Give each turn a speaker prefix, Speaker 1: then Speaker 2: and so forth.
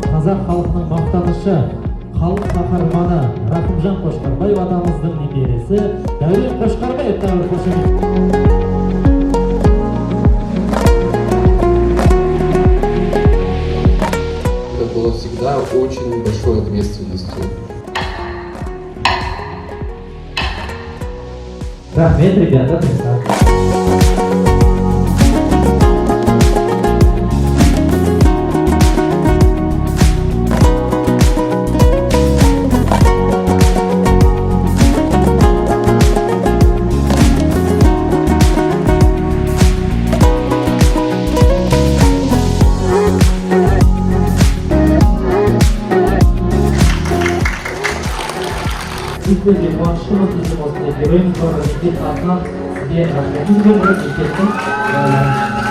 Speaker 1: Қазақ халқының мақтанышы, халық қаһарманы Рахымжан Қошқарбаев атамыздың немересі Дәурен Қошқарбаев тағы қошемет.
Speaker 2: Это было всегда очень большой ответственностью.
Speaker 1: Рахмет, ребята, Sizlerce bağışlamak için olsun. Görevimiz var. Atlan diye rahmetimiz var.